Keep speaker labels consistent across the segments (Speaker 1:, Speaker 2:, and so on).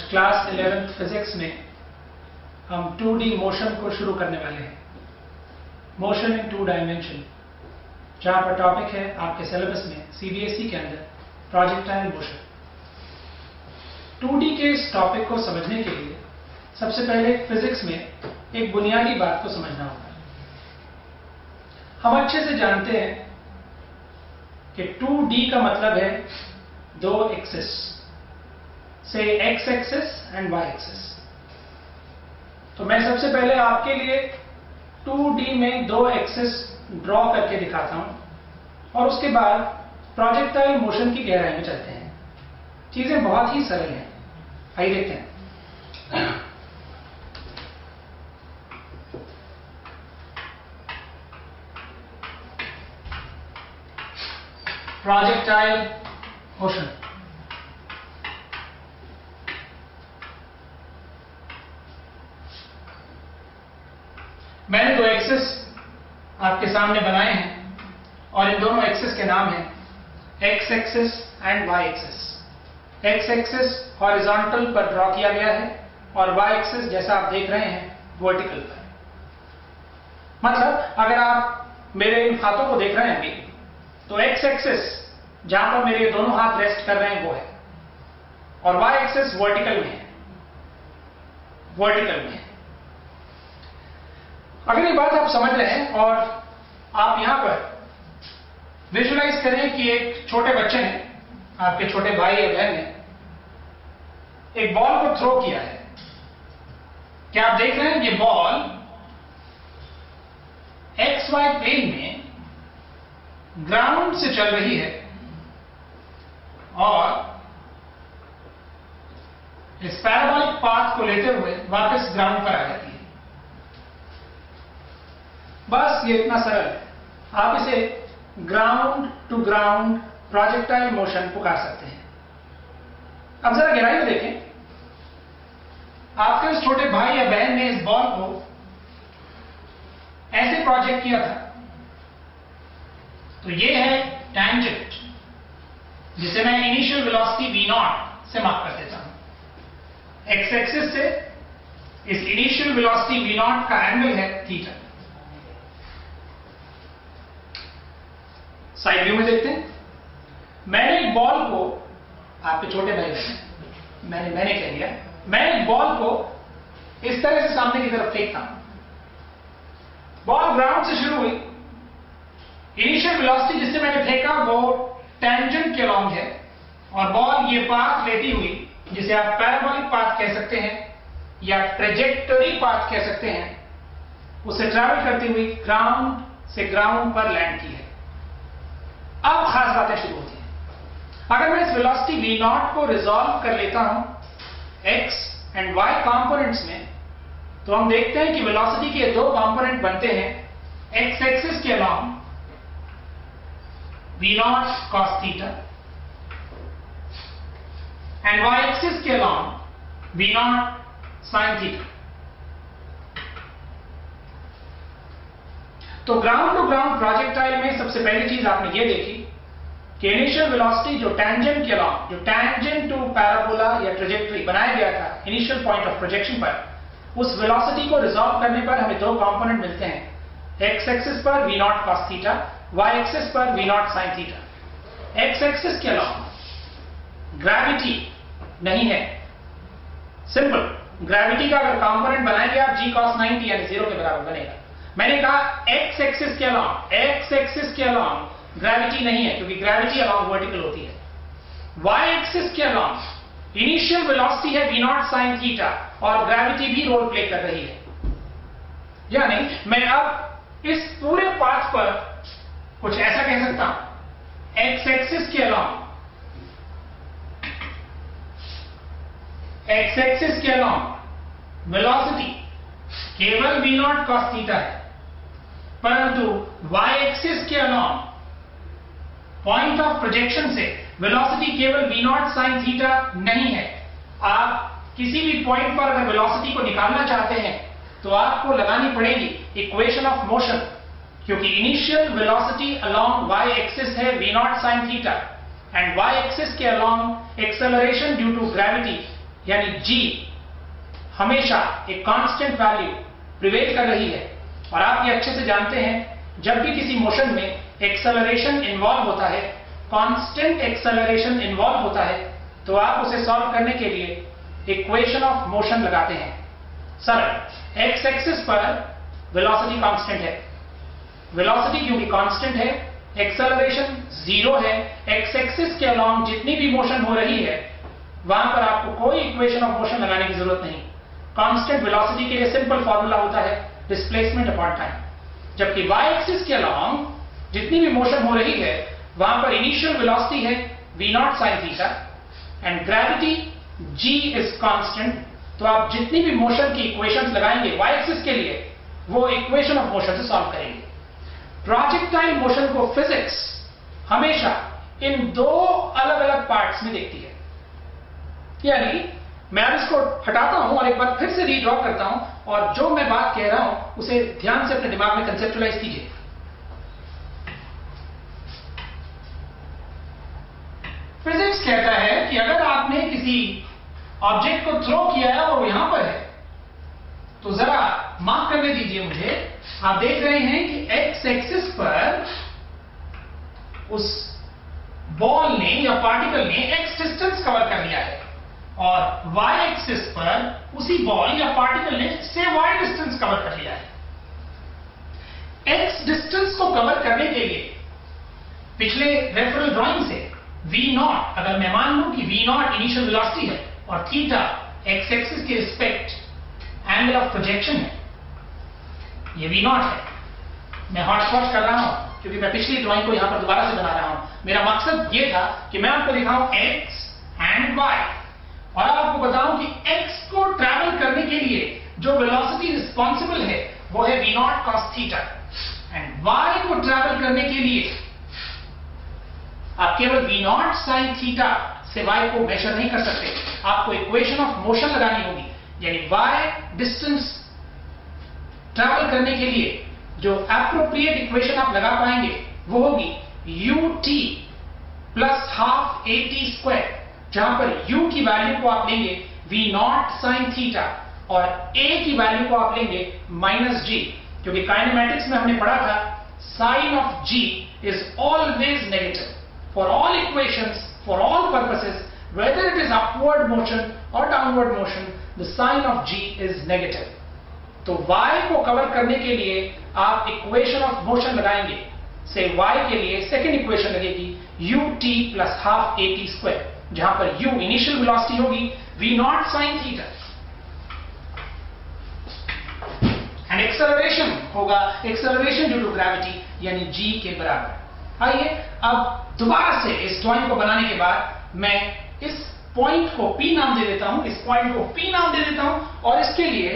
Speaker 1: Class 11th physics में हम 2D motion को शुरू करने वाले हैं। मोशन इन 2 डायमेंशन, जहां पर टॉपिक है आपके सिलेबस में CBSE के अंदर प्रोजेक्टाइल मोशन। 2D के इस टॉपिक को समझने के लिए सबसे पहले फिजिक्स में एक बुनियादी बात को समझना होगा। हम अच्छे से जानते हैं कि 2D का मतलब है 2 एक्सिस, से X axis and Y axis. तो मैं सबसे पहले आपके लिए 2D में 2 एक्सिस ड्रॉ करके दिखाता हूं और उसके बाद प्रोजेक्टाइल मोशन की गहराई में चलते हैं। चीजें बहुत ही सरल हैं, आइए देखते हैं। प्रोजेक्टाइल मोशन, मैंने 2 एक्सिस आपके सामने बनाए हैं और इन दोनों एक्सिस के नाम हैं X axis and Y axis. X axis horizontal पर ड्रॉ किया गया है और Y एक्सिस जैसा आप देख रहे हैं वर्टिकल पर। मतलब अगर आप मेरे इन हाथों को देख रहे हैं अभी, तो X एक्सिस जहां पर मेरे दोनों हाथ रेस्ट कर रहे हैं वो है, और Y एक्सिस वर्टिकल में है, वर्टिकल में है। अगर ये बात आप समझ रहे हैं और आप यहां पर विजुलाइज करें कि एक छोटे बच्चे ने, आपके छोटे भाई या बहन ने एक बॉल को थ्रो किया है। क्या आप देख रहे हैं ये बॉल XY प्लेन में ग्राउंड से चल रही है और इस पैराबोलिक पाथ को लेते हुए वापस ग्राउंड पर आ जाती है। बस ये इतना सरल है। आप इसे ground to ground projectile motion पुकार सकते हैं। अब जरा गहराई में देखें, आपके उस छोटे भाई या बहन ने इस बॉल को ऐसे प्रोजेक्ट किया था, तो ये है टैंजेंट, जिसे मैं इनिशियल वेलोसिटी V0 से मार्क कर देता हूं। X एक्सिस से इस इनिशियल वेलोसिटी V0 का एंगल है थीटा। साइड व्यू में देखते हैं। मैंने एक बॉल को, आपके छोटे भाई बहन, मैंने कह दिया, मैं एक बॉल को इस तरह से सामने की तरफ फेंकता हूं। बॉल ग्राउंड से शुरू हुई, इनिशियल वेलोसिटी जिससे मैंने फेंका वो टेंजेंट के अलोंग है, और बॉल ये पाथ लेती हुई, जिसे आप पैराबोलिक पाथ कह सकते हैं या ट्रेजेक्टरी पाथ कह सकते हैं, उसे ट्रैवल करती हुई ग्राउंड से ग्राउंड पर लैंड की है। अब खास बातें शुरू होती हैं। अगर मैं इस वेलोसिटी V0 को रिजॉल्व कर लेता हूं X एंड Y कंपोनेंट्स में, तो हम देखते हैं कि वेलोसिटी के 2 कंपोनेंट बनते हैं। X एक्सिस के along V0 cos theta and Y axis के अलोंग V0 sin थीटा। तो ग्राउंड टू ग्राउंड प्रोजेक्टाइल में सबसे पहली चीज आपने ये देखी कि इनिशियल वेलोसिटी जो टैंजेंट के अलोंग, जो टैंजेंट टू पैराबोला या ट्रेजेक्टरी बनाया गया था इनिशियल पॉइंट ऑफ प्रोजेक्शन पर, उस वेलोसिटी को रिजॉल्व करने पर हमें 2 कंपोनेंट मिलते हैं। X एक्सिस पर V0 cos theta, Y axis पर V0 sin theta. X axis के अलोंग ग्रेविटी नहीं है, सिंपल। ग्रेविटी का अगर कंपोनेंट बनाएंगे आप G cos 90 यानी 0 के बराबर बनेगा। मैंने कहा X एक्सिस के अलोंग, X एक्सिस के अलोंग ग्रेविटी नहीं है, क्योंकि ग्रेविटी अलोंग वर्टिकल होती है। Y एक्सिस के अलोंग इनिशियल वेलोसिटी है V0 sin थीटा और ग्रेविटी भी रोल प्ले कर रही है। यानी मैं अब इस पूरे पाथ पर कुछ ऐसा कह सकता हूं, X एक्सिस के अलोंग, X एक्सिस के अलोंग वेलोसिटी केवल V0 cos थीटा है, परंतु Y एक्सिस के अलोंग पॉइंट ऑफ प्रोजेक्शन से वेलोसिटी केवल V0 sin थीटा नहीं है। आप किसी भी पॉइंट पर अगर वेलोसिटी को निकालना चाहते हैं तो आपको लगानी पड़ेगी इक्वेशन ऑफ मोशन, क्योंकि initial velocity along Y axis है V0 sin theta and Y axis के along acceleration due to gravity यानी g हमेशा एक कांस्टेंट वैल्यू प्रिवेल कर रही है, और आप ये अच्छे से जानते हैं जब भी किसी मोशन में एक्सेलरेशन इन्वॉल्व होता है, कांस्टेंट एक्सेलरेशन इन्वॉल्व होता है, तो आप उसे सॉल्व करने के लिए इक्वेशन ऑफ मोशन लगाते हैं। सरल, एक्स एक्सिस पर वेलोसिटी कांस्टेंट है, वेलोसिटी क्योंकि कांस्टेंट है, एक्सेलरेशन 0 है, एक्स एक्सिस के अलोंग जितनी भी मोशन हो रही है वहां पर आपको कोई इक्वेशन ऑफ मोशन लगाने की जरूरत नहीं। कांस्टेंट वेलोसिटी के लिए सिंपल फॉर्मूला होता है डिस्प्लेसमेंट अपॉन टाइम, जबकि वाई एक्सिस के अलोंग जितनी भी मोशन हो रही है वहां पर इनिशियल वेलोसिटी है v0 sin theta and gravity g is constant. तो आप जितनी भी मोशन की इक्वेशंस लगाएंगे वाई एक्सिस के लिए वो इक्वेशन ऑफ मोशन से सॉल्व करेंगे। प्रोजेक्टाइल मोशन को फिजिक्स हमेशा इन दो अलग अलग पार्ट्स में देखती है, यानी मैं अब इसको हटाता हूं और एक बार फिर से रीड्रॉ करता हूं, और जो मैं बात कह रहा हूं उसे ध्यान से अपने दिमाग में कंसेप्चुअलाइज कीजिए। फिजिक्स कहता है कि अगर आपने किसी ऑब्जेक्ट को थ्रो किया है और वो यहां पर है, तो जरा मार्क करने दीजिए मुझे। आप देख रहे हैं कि एक्स एक्सिस पर उस बॉल ने या पार्टिकल ने एक्स डिस्टेंस कवर कर लिया है, और वाई एक्सिस पर उसी बॉल या पार्टिकल ने से वाई डिस्टेंस कवर कर लिया है। एक्स डिस्टेंस को कवर करने के लिए पिछले रेफरल ड्राइंग से v0, अगर मैं मान लूं कि v0 इनिशियल वेलोसिटी है और थीटा एक्स एक्सिस के रिस्पेक्ट एंगल ऑफ प्रोजेक्शन है, ये v0 है। मैं हॉटस्पॉट कर रहा हूं क्योंकि मैं पिछली ड्राइंग को यहां पर दोबारा से बना रहा हूं। मेरा मकसद ये था कि मैं आपको दिखाऊं x एंड y, और आपको बताऊं कि x को ट्रैवल करने के लिए जो वेलोसिटी रिस्पॉन्सिबल है वो है v0 cos theta, and y को ट्रैवल करने के लिए आप केवल v0 sin थीटा से y को मेजर नहीं कर सकते, आपको इक्वेशन ऑफ मोशन लगानी होगी, यानी y डिस्टेंस ट्रैवल करने के लिए जो एप्रोप्रिएट इक्वेशन आप लगा पाएंगे वो होगी ut प्लस हाफ at², जहां पर u की वैल्यू को आप लेंगे v0 sin थीटा और a की वैल्यू को आप लेंगे -g, क्योंकि काइनेमैटिक्स में हमने पढ़ा था sign of g is always negative for all equations, for all purposes, whether it is upward motion और downward motion, the sign of g is negative. तो y को कवर करने के लिए आप इक्वेशन ऑफ मोशन लगाएंगे, से y के लिए सेकेंड इक्वेशन लगेगी ut प्लस हाफ at², जहां पर u इनिशियल वेलोसिटी होगी v0 sin theta and acceleration होगा एक्सेलरेशन ड्यू टू ग्रेविटी यानी g के बराबर। आइए अब दोबारा से इस ड्राइंग को बनाने के बाद मैं इस पॉइंट को p नाम दे देता हूं, इस पॉइंट को p नाम दे देता हूं, और इसके लिए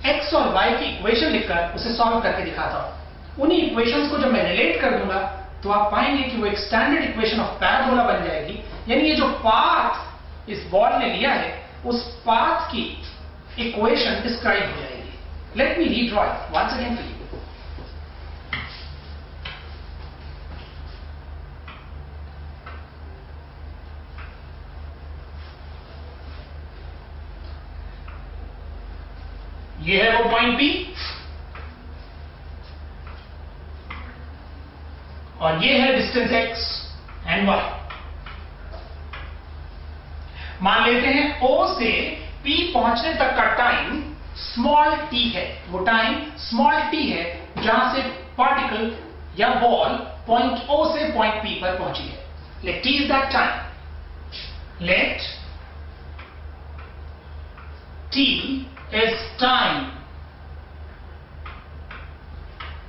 Speaker 1: x और y की इक्वेशन लिखकर उसे सॉल्व करके दिखाता हूं। उन्हीं इक्वेशंस को जब मैं रिलेट कर दूंगा तो आप पाएंगे कि वो एक स्टैंडर्ड इक्वेशन ऑफ पैराबोला बन जाएगी, यानी ये जो पाथ इस बॉल ने लिया है उस पाथ की इक्वेशन डिस्क्राइब हो जाएगी। Let me redraw it once again for you. ये है वो पॉइंट P और ये है डिस्टेंस x एंड y। मान लेते हैं O से P पहुंचने तक का टाइम स्मॉल t है, वो टाइम स्मॉल t है जहां से पार्टिकल या बॉल पॉइंट O से पॉइंट P पर पहुंची है। Let t is that time, let t is time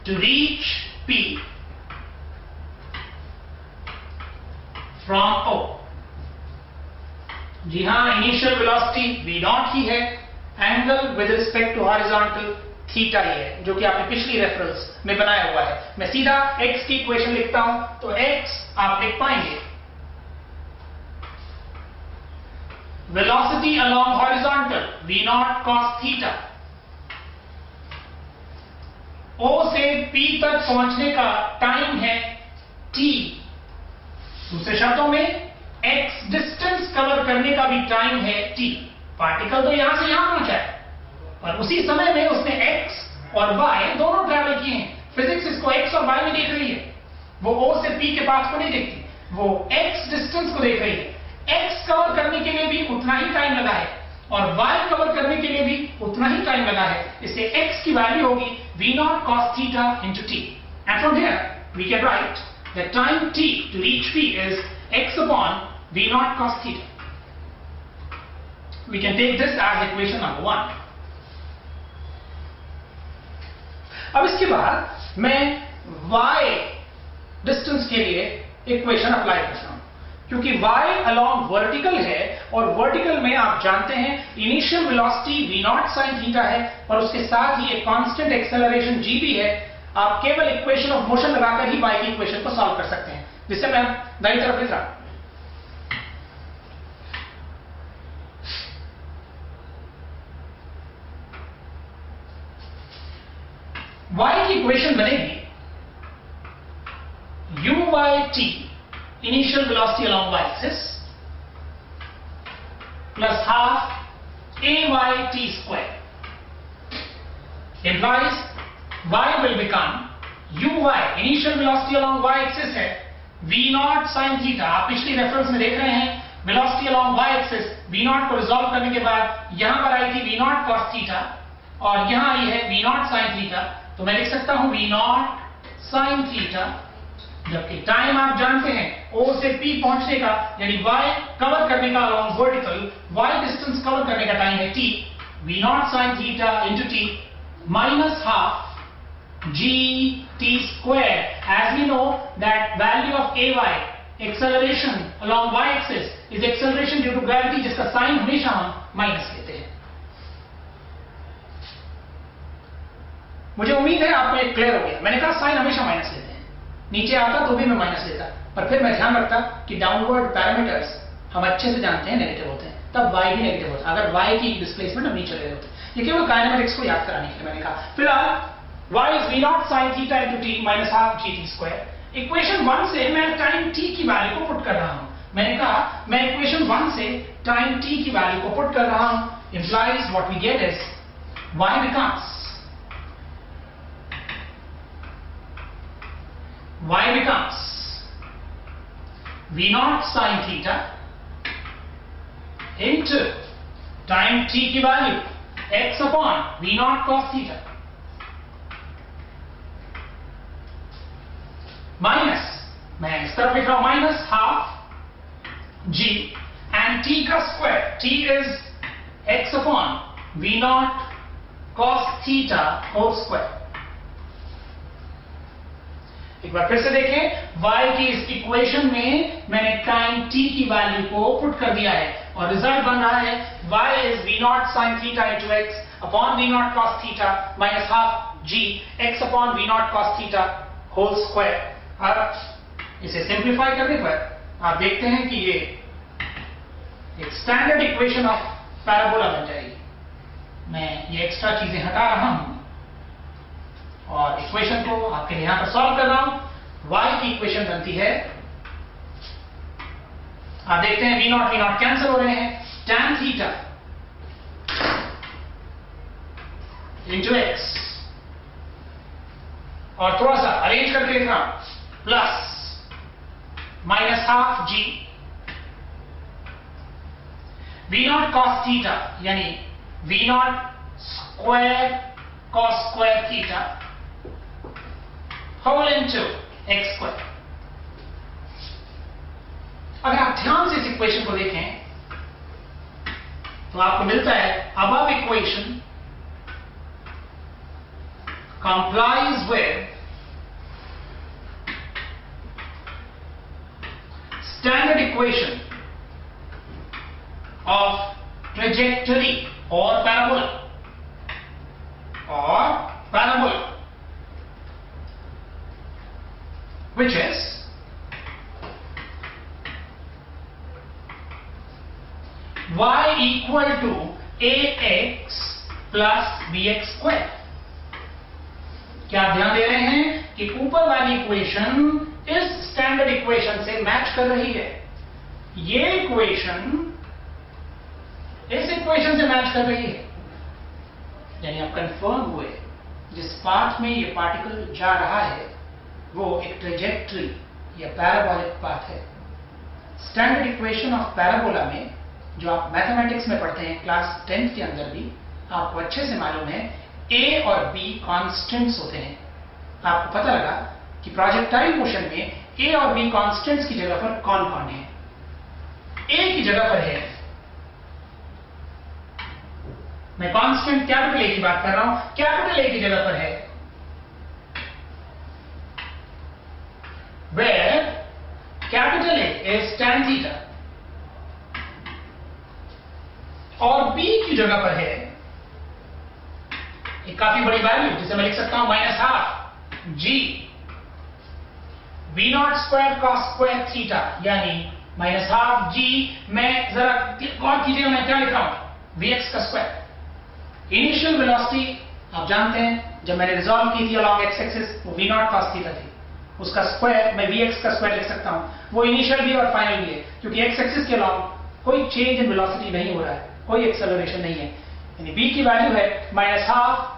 Speaker 1: to reach P from O। जी हां, इनिशियल वेलोसिटी v0 ही है, angle with respect to horizontal theta ही है, जो कि आपने पिछली रेफरेंस में बनाया हुआ है। मैं सीधा x की इक्वेशन लिखता हूं, तो x आप लिख पाएंगे velocity along horizontal v0 cos theta, O से P तक पहुंचने का टाइम है t, दूसरे शब्दों में x डिस्टेंस कवर करने का भी टाइम है t, पार्टिकल तो यहां से यहां पहुंचा है और उसी समय में उसने x और y दोनों ट्रैवल किए हैं। फिजिक्स इसको x और y में देख रही है, वो O से P के पास को नहीं देखती, वो x डिस्टेंस को देख रही है। x कवर करने के लिए भी उतना ही टाइम लगा है और y कवर करने के लिए भी उतना ही टाइम लगा है। इससे x की वैल्यू होगी v0 cos theta into t, and from here we can write the time t to reach P is x upon v0 cos theta. We can take this as equation number 1. अब इसके बाद मैं y distance के लिए equation apply करता हूं, क्योंकि y along vertical है और वर्टिकल में आप जानते हैं initial velocity v0 sin theta है और उसके साथ ही एक कांस्टेंट एक्सेलरेशन g भी है। आप केवल इक्वेशन ऑफ मोशन लगाकर ही y की इक्वेशन को सॉल्व कर सकते हैं, जिससे मैं दाईं तरफ लिख रहा हूं। y की इक्वेशन बनेगी u by t initial velocity along y axis plus half a by t square implies y will become uy initial velocity along y axis है v0 sin theta। आप पिछली रेफरेंस में देख रहे हैं velocity along y axis v0 को resolve करने के बाद यहां पर आई थी v0 cos theta और यहां आई है v0 sin theta, तो मैं लिख सकता हूं v0 sin theta, जबकि टाइम आप जानते हैं O से P पहुंचने का यानी y कवर करने का along vertical y distance cover करने का टाइम है t, v0 sin theta into t minus half g t square, as we know that value of ay acceleration along y axis is acceleration due to gravity, जिसका sign हमेशा हम minus लेते हैं। मुझे उम्मीद है आपको एक क्लियर हो गया। मैंने कहा साइन हमेशा माइनस लेते हैं, नीचे आता तो भी मैं माइनस लेता, पर फिर मैं ध्यान रखता कि डाउनवर्ड पैरामीटर्स हम अच्छे से जानते हैं नेगेटिव होते हैं, तब y भी नेगेटिव होता है अगर y की डिस्प्लेसमेंट हम नीचे ले होते हैं। ये केवल काइनेमेटिक्स को याद कराने के लिए मैंने कहा। फिलहाल y is v0 sin theta into t minus half gt square। Equation 1 से मैं टाइम t की वैल्यू को पुट कर रहा हूं। मैंने कहा मैं इक्वेशन 1 से टाइम t की वैल्यू को पुट कर रहा हूं, implies what we get is y becomes v0 sin theta into time t की value x upon v0 cos theta minus, मैं इस तरफ लिख रहा हूं minus half g and t का square, t is x upon v0 cos theta whole square. एक बार फिर से देखें, y की इस इक्वेशन में मैंने टाइम t की वैल्यू को पुट कर दिया है और रिजल्ट बन रहा है y is v0 sin theta into x upon v0 cos theta minus half g x upon v0 cos theta whole square. अब इसे सिंप्लीफाई करने पर आप देखते हैं कि ये एक स्टैंडर्ड इक्वेशन ऑफ पैराबोला बन जाएगी। मैं ये एक्स्ट्रा चीजें हटा रहा हूं और इक्वेशन को आपके लिए यहां पर सॉल्व कर रहा हूं। y की इक्वेशन बनती है, आप देखते हैं v0 कैंसिल हो रहे हैं, tan थीटा इंटू x और थोड़ा सा अरेंज करके लिख रहा हूं plus minus half g v0 cos theta यानी v0 square cos square theta whole into x square. अगर आप ध्यान से इस इक्वेशन को देखें तो आपको मिलता है above equation complies with standard equation of trajectory or parabola which is y equal to ax plus bx square। क्या आप ध्यान दे रहे हैं कि ऊपर वाली इक्वेशन इस स्टैंडर्ड इक्वेशन से मैच कर रही है। ये इक्वेशन इस इक्वेशन से मैच कर रही है, यानी आप कंफर्म हुए जिस पाथ में ये पार्टिकल जा रहा है वो एक ट्रेजेक्ट्री या पैराबोलिक पाथ है। स्टैंडर्ड इक्वेशन ऑफ पैराबोला में जो आप मैथमेटिक्स में पढ़ते हैं क्लास 10th के अंदर भी आपको अच्छे से मालूम है a और b कांस्टेंट्स होते हैं। आपको पता लगा कि प्रोजेक्टाइल मोशन में a और b कांस्टेंट्स की जगह पर कौन कौन है। a की जगह पर है, मैं कांस्टेंट कैपिटल A की बात कर रहा हूं, कैपिटल A की जगह पर है where capital A is tan theta और B की जगह पर है एक काफी बड़ी वैल्यू जिसे मैं लिख सकता हूं -12 G V0 square cos square theta, यानी -12 G। मैं जरा गौर कीजिएगा मैं क्या लिख रहा हूं, Vx का स्क्वायर। इनिशियल वेलोसिटी आप जानते हैं जब मैंने रिजॉल्व की थी अलॉन्ग एक्स एक्सिस वो V0 cos थीटा थी, उसका स्क्वायर मैं Vx का स्क्वायर लिख सकता हूं। वो इनिशियल भी और फाइनल भी है क्योंकि एक्स एक्सिस के अलॉन्ग कोई चेंज इन वेलोसिटी नहीं हो रहा है, कोई एक्सेलरेशन नहीं है, यानी v की वैल्यू है -12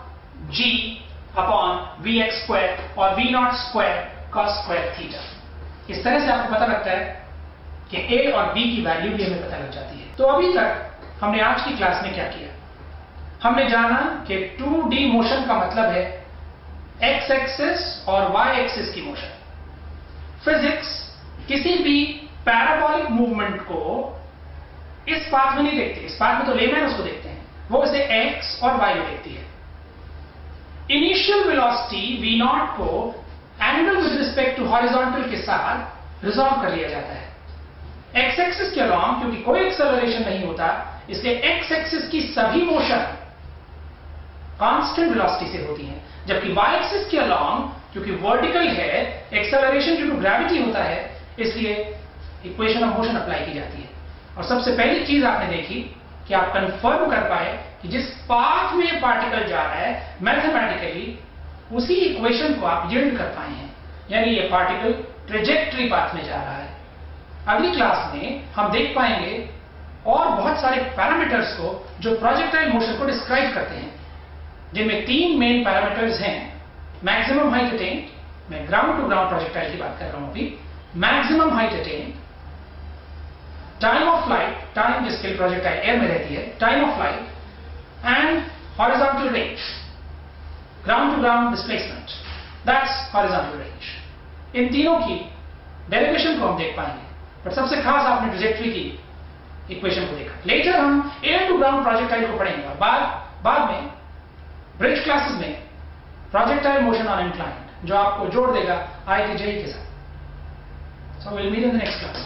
Speaker 1: G अपॉन Vx स्क्वायर और V0 square cos square theta. इस तरह से आपको पता लगता है कि A और B की वैल्यू भी हमें पता लग जाती है। तो अभी तक हमने आज की क्लास में क्या किया, हमने जाना कि 2D मोशन का मतलब है x एक्सिस और y एक्सिस की मोशन। फिजिक्स किसी भी पैराबोलिक मूवमेंट को इस पाथ में नहीं देखते, इस पाथ में तो लेमैन उसको देखते हैं, वो इसे x और y में देखती है। इनिशियल वेलोसिटी v0 को angle with respect to horizontal के साथ रिजॉल्व कर लिया जाता है। x एक्सिस के अलॉन्ग क्योंकि कोई एक्सेलरेशन नहीं होता इसलिए x एक्सिस की सभी मोशन कांस्टेंट वेलोसिटी से होती हैं, जबकि y एक्सिस के अलॉन्ग क्योंकि वर्टिकल है एक्सेलरेशन ड्यू टू ग्रेविटी होता है, इसलिए इक्वेशन ऑफ मोशन अप्लाई की जाती है। और सबसे पहली चीज आपने देखी कि आप कंफर्म कर पाए कि जिस पाथ में ये पार्टिकल जा रहा है मैथमेटिकली उसी इक्वेशन को आप यील्ड कर पाए हैं, यानी ये पार्टिकल ट्रेजेक्टरी पाथ में जा रहा है। अगली क्लास में हम देख पाएंगे और बहुत सारे पैरामीटर्स को जो प्रोजेक्टाइल मोशन को डिस्क्राइब करते हैं, जिनमें 3 मेन पैरामीटर्स हैं। मैक्सिमम हाइट अटेन, मैं ग्राउंड टू ग्राउंड प्रोजेक्टाइल की बात कर रहा हूं अभी। Maximum height attain, time of flight, time जिसके प्रोजेक्टाइल एयर में रहती है, time of flight and horizontal range, ground to ground displacement, that's horizontal range. इन तीनों की डेरिवेशन को हम देख पाएंगे, पर सबसे खास आपने ट्रेजेक्टरी की इक्वेशन को देखा। लेटर हम एयर टू ग्राउंड प्रोजेक्टाइल को पढ़ेंगे और बाद में ब्रिज क्लासेस में प्रोजेक्टाइल मोशन ऑन इंक्लाइंड जो आपको जोड़ देगा IIT JEE के साथ। So we'll meet in the next class.